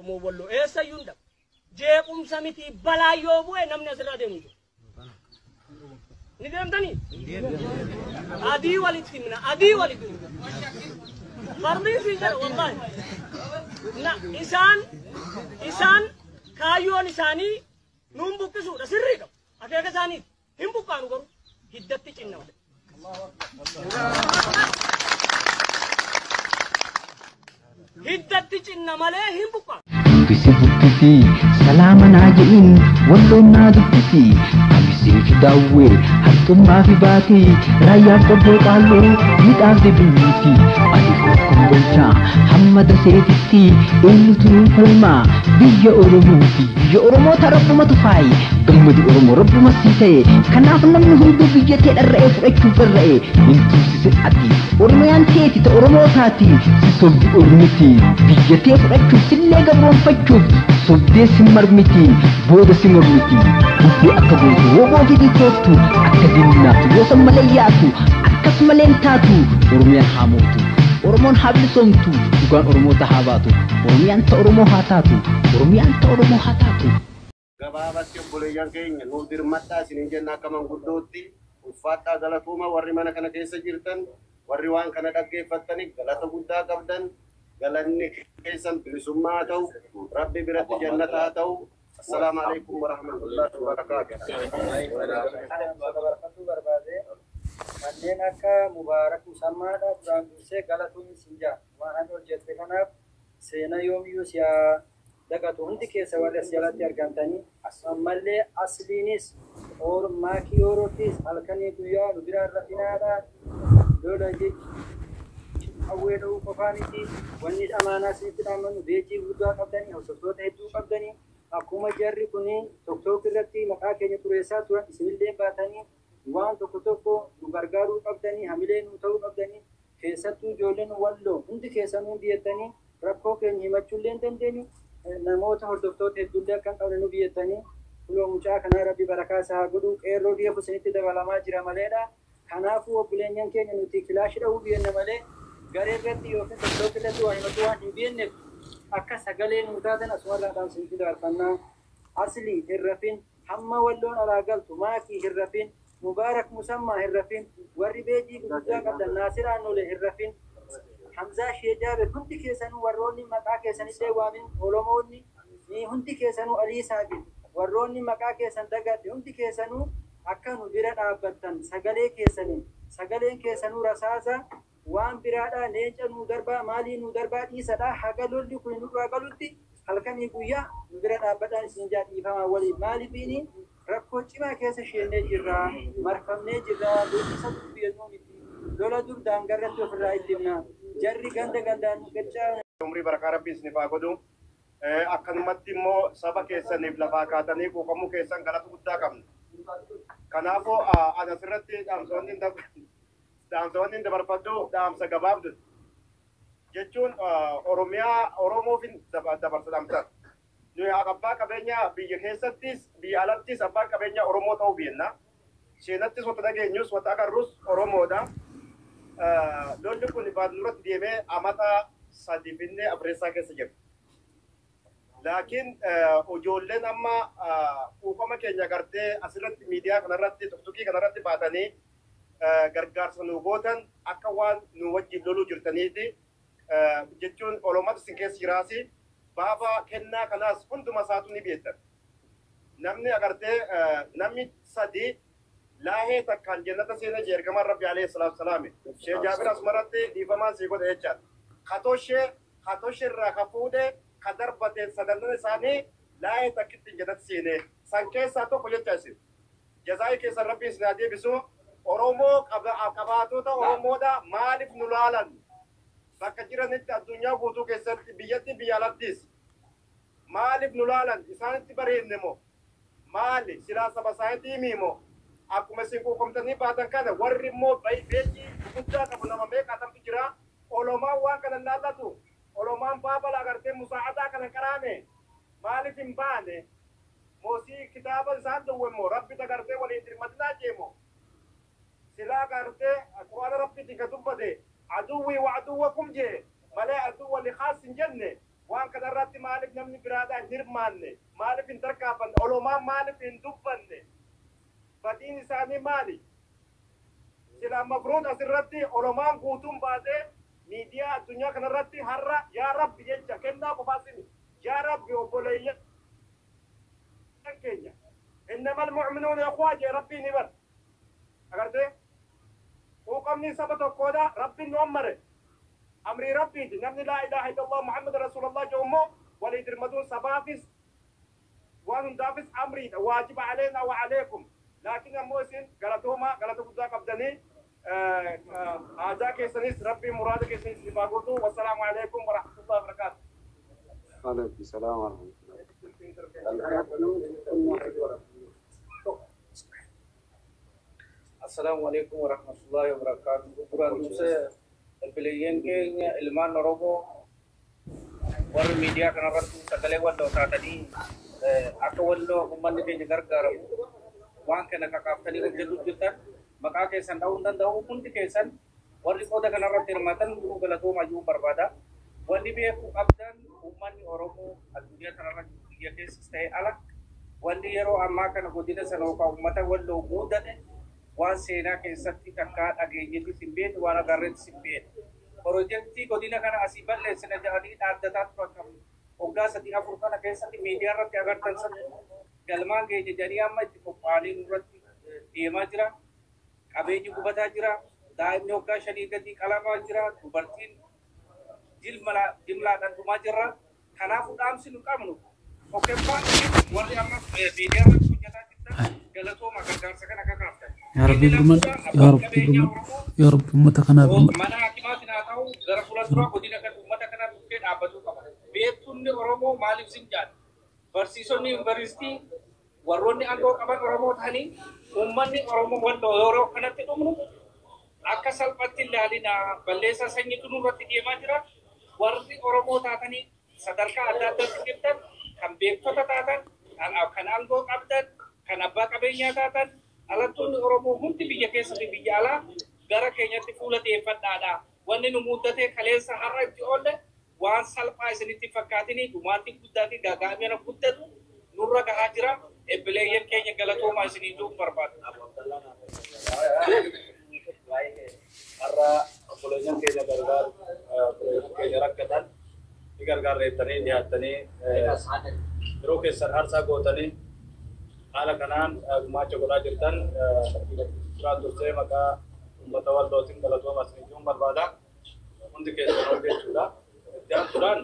مو بقولو إيه سيوندا جيكم سميتي بلا يوبو نم نزرا ديمو ندم تاني أدي والد تمنا أدي والد فرضي في جر والله نا إنسان كايو إنساني نوم بكسو رسري كم أكيد كساني هم بكانو كرو هدتي كنا هدتي كنا ماله هم بكان بسي بكتي سلاما ناجئين ولو نادكتي أبسي في داوي حتى ما في باتي رايا قبو قالو متعب بنيتي ألفوكم بلشا حمد سيتي إنو تنو فلما بيا أرموتي بيا أرمو ترب ما تفاي قمد أرمو رب ما سيتي كناف نمي هندو بيا تيد الرئيف رأيكو فرأي انتو سيسعتي أرمو يانتيتي تأرمو تاتي سيسوب أرمتي بيا تيد رأيكو سلي قبرون فجوب سودي سمرمتي بود سمرمتي بودي أكبوتي وبودي توتو أكديناتو وسم ملياتو أكس ملينتاتو أرميان حاموتو أرمون حبل صمتو تقان أرمو تحاباتو أرميان تأرمو هاتاتو أرميان تأرمو هاتاتو gabaabas kebboleeyyan keenya nuuf dirmadhaa isiniin jennaa akka manguddootti uffadhaa galatooma warri mana kana keessa jirtan warri waan kana dhaggeeffattaniif galata guddaa qabdan galanni keessan bilisummaa ta'u rabbi biratti jannata haa ta'u. Assalaamu alaykum wa rahmatullahi wa barakaatuh. Manneen akka Mubaarak Musammaadha duraan dursee galatuun isin jaa waan hojjette kanaaf seenaa yoomiyyuu siyaa dagatu hundi keessa warra asirratti argamtanii ammallee asliinis maakii yoorootis halkanii guyyaa nu bira rafinaadha lola jechi hawwee ta'uu qofaaniti wanni amaanaa isinitti dhaamanu beekii guddaa qabdanii hawsoftoota hedduu qabdanii akkuma jarri kuni tokkook irratti maqaa keenya xureessaa turan isinillee baatanii waan tokko nu gargaaruu qabdanii hamilee nu ta'uu qabdanii keessattuu ijoolleen walloo hundi keessanuu biyyattanii rakkoo keenya himachuullee hin dandeenyu namoota hordoftoota hedduullee akkan qabne nu biyyattanii fuloo mucaa kana rabbi barakaa isaa godhu qeerroo dhiyeefu isinitti dabalamaa jira maleedha. Kanaafuu obboleenyaan keenya nuti kilaashii dha'uu biyyanna malee garee irratti yookiin tokkotti irratti waa himatu waan hin biyyanneef akka sagalee nu taatan asumarraadhaan isinitti dabarfannaa. Aslii hin rafin hamma walloon alaa galtu maakii hin rafin Mubaarak Musammaa hin rafin warri beejii guddaa qabdan Naasir Aannolee hin rafin Hamzaa Sheejaabe hundi keessanuu warroonni maqaa keessanillee waamin Oromoonni hundi keessanuu Alii Saabin warroonni maqaa keessan dagadde hundi keessanuu akka nu bira dhaabbattan sagaleen keessanuu rasaasa waan biraadhaa leenca nu darbaa maalii nu darbaa dhiisadhaa haga lolli kun nu duraa galutti halkanii guyyaa nu bira dhaabbadhaan isin jaadhiifamaa waliin maaliifiini rakkoo cimaa keessa sheennee jirraa marfamnee jirraa loolisa dubbiyannuu miti lola dur daangarratti ofirraa itti himnaa jarri gandaan gachaa umrii barakaa rabbiin isiniif haa godhu. Akkanumatti immoo saba keessaniif lafaa kaatanii quuqamuu keessan galata guddaa qabna. Kanaafuu ani asirratti dhaamsaawwan dabarfadhu dhaamsa gabaabdu jechuun Oromoof dabarsa dhaamsan. Nuyi abbaa qabeenya biyya keessattis biyya alattis abbaa qabeenya Oromoo ta'uu beenna. Seenattis wanta dhageenyus wanta agarrus Oromoodha. Lolli kun baadurratti deemee amata sadii finnee Abreessaa keessa jirti. Laakiin ijoolleen amma quuqama keenya gartee asirratti miidiyaa kanarratti tuqtuqii kanarratti baatanii gargaarsa nu gootan akka waan nu wajjin loluu jirtaniiti jechuun Oromoota isin keessa jiraasi baafa kennaa kanaas hunduma isaatu ni beektan. Namni agartee namni sadii laahee takkaan jannata seenaa jeergamaan Rabbi alayhi salaatu salaami. Shee Jaabir asumarratti dhiifamaan sii godha jechaadha. Katoshee irraa ka fuudhee ka darbateen sadannan isaanii laahee takkitti jannata seenee san keessaa tokko jecha isin. Jazaa'ii keessan Rabbi isin haa deebisu. Oromoo qabaatota Oromoodha maaliif nu laalan? Bakka jiranitti addunyaa guutuu keessatti biyyatti biyya alattis maaliif nu laalan? Isaanitti bareedne moo? Maali? Silaa saba isaaniitii miimoo? Akkuma isin quuqamtanii baatan kana warri immoo beekii guddaa qabu nama meeqaatamtu jira. Olomaan waan kana laallatu. Olomaan baabala agartee musaacadaa kana qaraame. Maaliif hin baane? Moosii kitaaba isaan dhowwe immoo rabbi agartee waliin dirmatinaa jeemoo. Silaa agartee quraana rabbiitiin ka dubbate aduwwii wa aduwwakum jee malee aduwwa li khaasin jenne وان كذا راتي مالك نمني برادا هرمانة مالك إن تركابن علماء مالك إن دبن فدين ثاني مالي سلا مفروض أسرتي علماء قوتهم بعده ميديا الدنيا كنا راتي هرّا يا رب يجا كنا بفاسني يا رب يوبولي كينيا إنما المؤمنون أخوات يا ربي نبر أقرده وقمني سبت القودة ربي نومره أمري ربي دي نمني لا إله إلا الله محمد رسول الله جومو وليدر مدون سبافس وانون دافس أمري واجب علينا وعليكم لكن أموسين غلطوما غلطو قدا قبدني آجاك سنيس ربي مرادك سنيس نباقوتو والسلام عليكم ورحمة الله وبركاته وعليكم السلام ورحمة الله. السلام عليكم ورحمة الله وبركاته. Bukan saya pilihan ke ilman norobo war media kana ratu sakale wallo ta tadi aka wallo umman ke jagar garam wan kana ka kaftani ko jadu jutan maka ke san daun dan daun pun ke san war ko da kana ratu matan guru gala to maju barbada wandi be ku abdan umman oromo adunya tarana dia ke stay alak wandi yero amma kana godina sano ka ummata wallo mudane wan sena ke sakti takka agenya ti simbe wana garret simbe projekti godina kana asiban le sena jadi adata program oga sati afurkana ke sati media rat agar tansan galma ke jadi amma ko pali nurat demajra abeju kubata jira daim nyoka shadidati kalama jira kubartin jimla dan tumajra kana fudam sinu kamnu oke pa wali amma media rat jata galato magar sakana ka kafta يا رب برمن يا رب برمن يا رب متكنا برمن mana hakimatina tahu gara pula surah kodina kan ummata kana bukan apa tu kabar betun ni oromo malik sinjan bersison ni university waroni anggo kabar oromo thani umman ni oromo wando oro kana te umnu akasal patil dalina ballesa sanyi tunu rati dia majra warti oromo tatani sadarka ada terkiptan kan bekto tatatan kan anggo kabdan kan abba kabenya tatan alatun oromo munti biya kesa biya ala gara kenya ti fula te fadada wanne no mudate khale sahara ti onde wan salpa isni ti fakatini dumati kudati gaga mena kuddatu nurra ga hajira e beleyen kenya galato ma isni du barbat arra apolonya kenya gargar kenya rakatan gargar retani dihatani ro ke sarhar sa gotani ala kanan macho gola jirtan surat durse maka umatawal dotin galato masni jum barbada undi ke sono ke chuda dan suran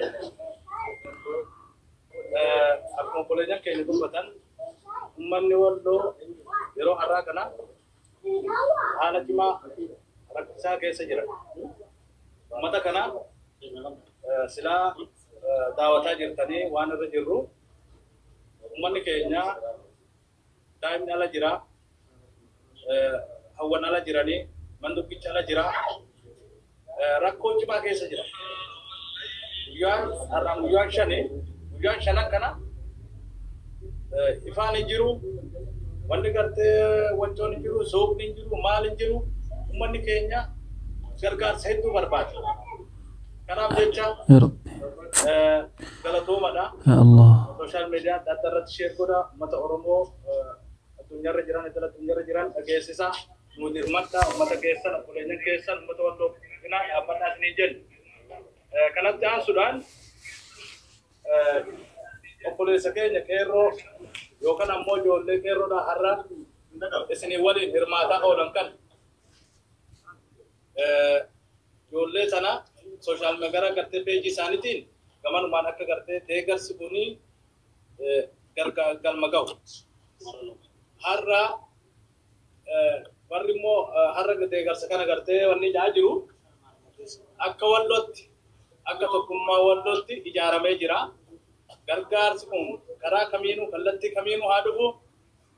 akko kolenya ke ni batan umman ni wallo yero arra kana ala tima raksa ke sajira mata kana sila dawata jirtani wana jirru umman ke nya time ala jira hawan ala jira ni mandu kic ala jira rakko cuma ke sajira yuan aram yuan shana kana ifani jiru wandi garte wanconi jiru sob ni jiru mal jiru umman kenya gargar setu barbat kana becha يا رب galato mada يا الله social media datarat share koda mata oromo dunia rajiran itu dunia rajiran agesisa mudir mata mata kesan kulenya kesan mata waktu ina apa nas nijen kana ta sudan opole sakenya kero yo kana mojo le kero da harra esini wali hirmata olankan yo le sana social media karte page sanitin gaman mana ka karte tegar sibuni galmagaw harra warimo harra gade gar sakana garte wanni jajiru akka wallotti akka tokkumma wallotti ijarame jira gargar sukun kara kaminu kallatti kaminu hadufu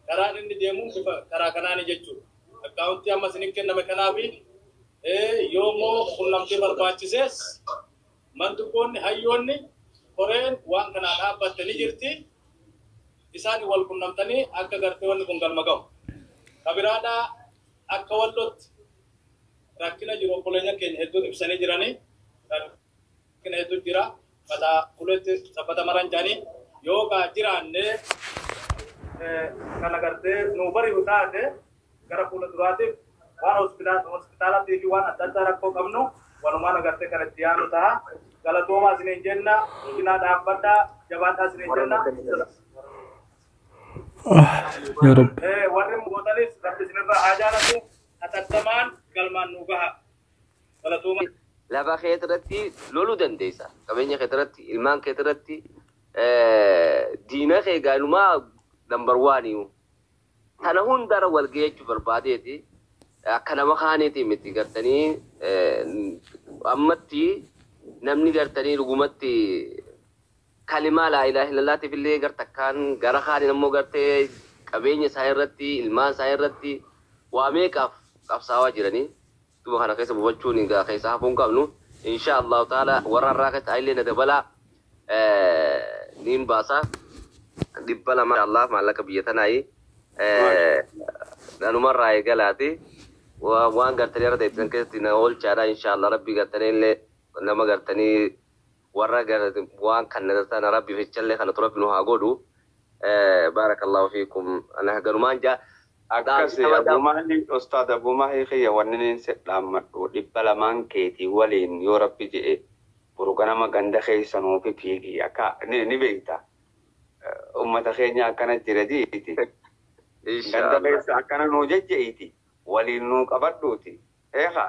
kara inni demu kara kanani jechu account amma sinikke name kanabi yomo kunnamti barbaachises mantukonni hayyonni koren wan kana dhaabbattani jirti isani wal kunnamtani akka garte wanni kun galmagaw kabirada akka wallot rakkina jiru kolenya ken heddu ibsani jirani rakkina heddu jira kata kuletti sabbata maranjani yoo ka jiraanne kana gartee nu bari utaate gara fuula duraatiif waan hospitaalatti fi waan adda addaa rakkoo qabnu walumaan agartee kan itti yaanu ta'a galatoomaa isiniin jenna cinaa dhaabbadhaa jabaadhaa isiniin jenna يا رب warri gootanis rabbi isinirraa haa jaalatu atattamaan galmaan nu gaha galatoomaa laba keetirratti loluu dandeessa qabeenya keetirratti ilmaan keetirratti diina kee gaanumaa number 1 kana hundara walgeechuu barbaadeeti akka nama kaaniiti miti gartanii ammatti namni gartanii dhugumatti kalimaa laa ilaaha illallah tifillee gartakkaan gara kaaniin ammoo gartee qabeenya isaa irratti ilmaan isaa irratti waa meeqaaf qabsaawaa jiranii tuma kana keessa buufachuun egaa keessa hafuun qabnu insha Allah taala warra irraa akka illee na dabala niin baasa dhibba lama Allah maallaqa biyya tanaayi nanumarraa eegalaati waan gartanii irra deebisan keessatti na oolchaadha insha Allah rabbi gartanii illee nama gartanii warra waan kan nadartana rabbi fichallee kana turabbi nu haa godhu barakallahu fiikum ana garumaan jaa akkasi abumaani ustaad abumahi khiyya wannin sedhammadhu dhibba lamaan keetii waliin yoo rabbi jedhe burganama ganda keessanuu fi fiigi akka ni beekta ummata keenya akkana jira diiti ganda keessa akkana nuu jejjeiti waliin nuu qabadhuuti eeqa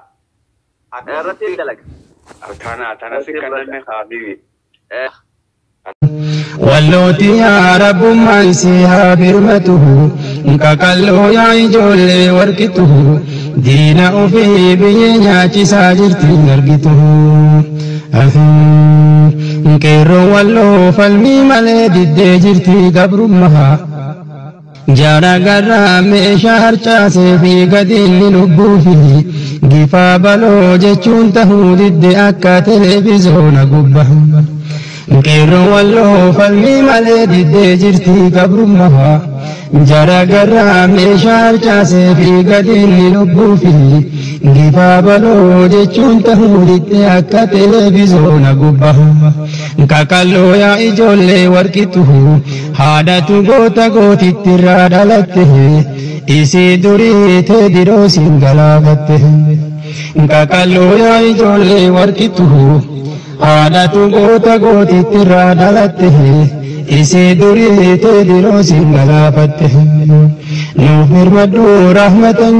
irratti dalaga tana sikkananne habibi واللوتي يا رب من سيها برمته كقلو يا جولي وركته دينا وفي بيناتي ساجرتي نرقته كيرو واللو فالمي مالي دي جرتي قبر مها جارا قرام شهر تاسي في قدين لنبوفي قفا بلو جتشون تهود دي أكا تلفزيون قبه كيرو واللو فالمي مالي دي جرتي قبر مها جارا قرام شهر تاسي في قدين لنبوفي قفا بلو جتشون تهود دي أكا تلفزيون قبه كاكالو يا إجولي وركته haadhatu goota gootittirraa dhalatte isii durii teediroo siin galaafatte kakalloo yaa ijoollee warqitu haadhatu goota gootittirraa dhalatte isii durii teediroo siin galaafatte nuuf hirmadhu rahmatan